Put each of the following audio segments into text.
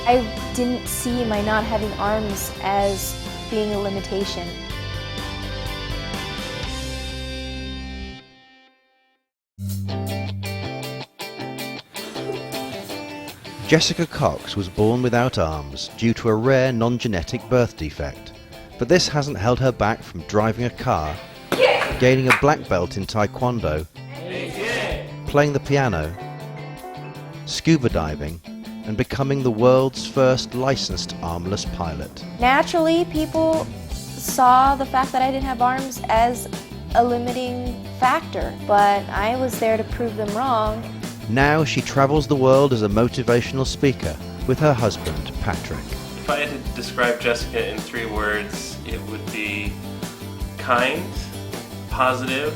I didn't see my not having arms as being a limitation. Jessica Cox was born without arms due to a rare non-genetic birth defect, but this hasn't held her back from driving a car, gaining a black belt in Taekwondo, playing the piano, scuba diving, and becoming the world's first licensed armless pilot. Naturally, people saw the fact that I didn't have arms as a limiting factor, but I was there to prove them wrong. Now she travels the world as a motivational speaker with her husband, Patrick. If I had to describe Jessica in 3 words, it would be kind, positive,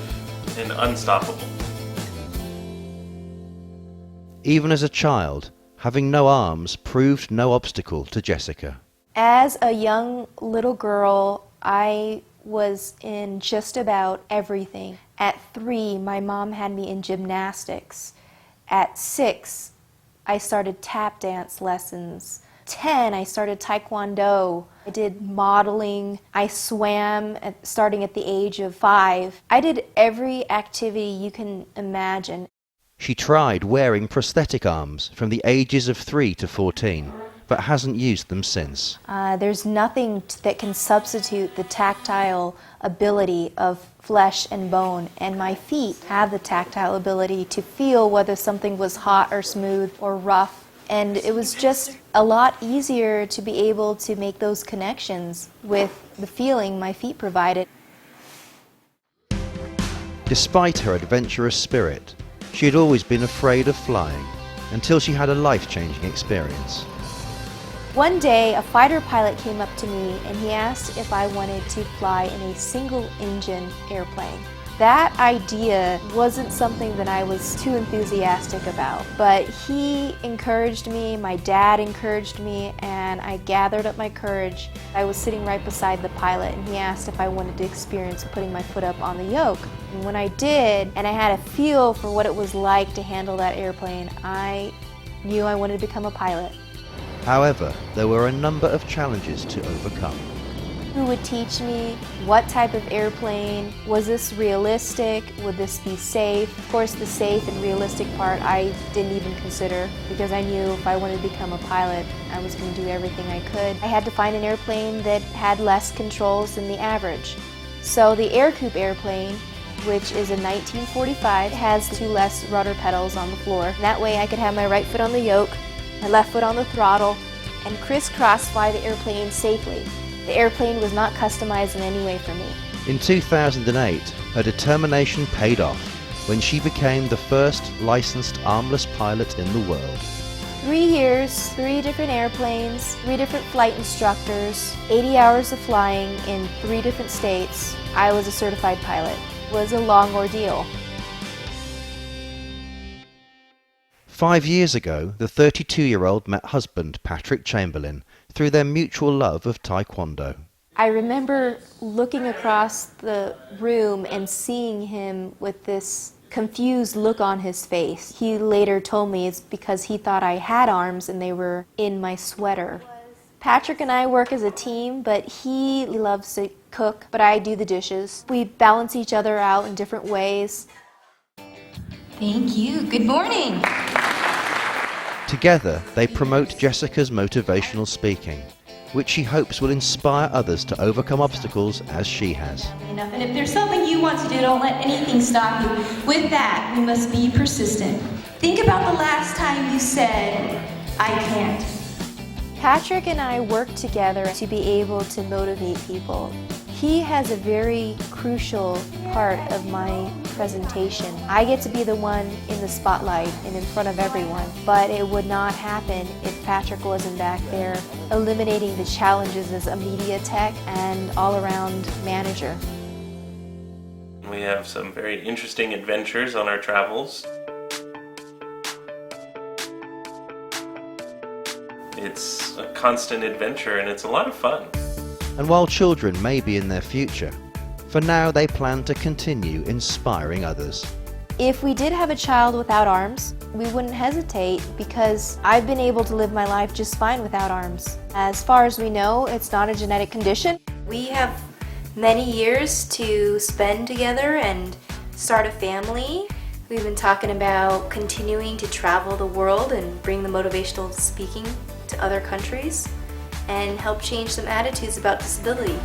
and unstoppable. Even as a child, having no arms proved no obstacle to Jessica. As a young little girl, I was in just about everything. At 3, my mom had me in gymnastics. At 6, I started tap dance lessons. 10, I started Taekwondo. I did modeling. I swam starting at the age of 5. I did every activity you can imagine. She tried wearing prosthetic arms from the ages of 3 to 14, but hasn't used them since. There's nothing that can substitute the tactile ability of flesh and bone, and my feet have the tactile ability to feel whether something was hot or smooth or rough, and it was just a lot easier to be able to make those connections with the feeling my feet provided. Despite her adventurous spirit, she had always been afraid of flying until she had a life-changing experience. One day, a fighter pilot came up to me and he asked if I wanted to fly in a single-engine airplane. That idea wasn't something that I was too enthusiastic about, but he encouraged me, my dad encouraged me, and I gathered up my courage. I was sitting right beside the pilot and he asked if I wanted to experience putting my foot up on the yoke. And when I did, and I had a feel for what it was like to handle that airplane, I knew I wanted to become a pilot. However, there were a number of challenges to overcome. Who would teach me? What type of airplane? Was this realistic? Would this be safe? Of course, the safe and realistic part I didn't even consider, because I knew if I wanted to become a pilot, I was going to do everything I could. I had to find an airplane that had less controls than the average. So the Air Coupe airplane, which is a 1945, has 2 less rudder pedals on the floor. That way I could have my right foot on the yoke, my left foot on the throttle, and crisscross fly the airplane safely. The airplane was not customized in any way for me. In 2008, her determination paid off when she became the first licensed armless pilot in the world. 3 years, 3 different airplanes, 3 different flight instructors, 80 hours of flying in 3 different states. I was a certified pilot. It was a long ordeal. 5 years ago, the 32-year-old met husband Patrick Chamberlain through their mutual love of Taekwondo. I remember looking across the room and seeing him with this confused look on his face. He later told me it's because he thought I had arms and they were in my sweater. Patrick and I work as a team, but he loves to cook, but I do the dishes. We balance each other out in different ways. Thank you. Good morning. Together, they promote Jessica's motivational speaking, which she hopes will inspire others to overcome obstacles as she has. And if there's something you want to do, don't let anything stop you. With that, we must be persistent. Think about the last time you said, I can't. Patrick and I work together to be able to motivate people. He has a very crucial part of my presentation. I get to be the one in the spotlight and in front of everyone, but it would not happen if Patrick wasn't back there eliminating the challenges as a media tech and all-around manager. We have some very interesting adventures on our travels. It's a constant adventure and it's a lot of fun. And while children may be in their future, for now they plan to continue inspiring others. If we did have a child without arms, we wouldn't hesitate because I've been able to live my life just fine without arms. As far as we know, it's not a genetic condition. We have many years to spend together and start a family. We've been talking about continuing to travel the world and bring the motivational speaking to other countries and help change some attitudes about disability.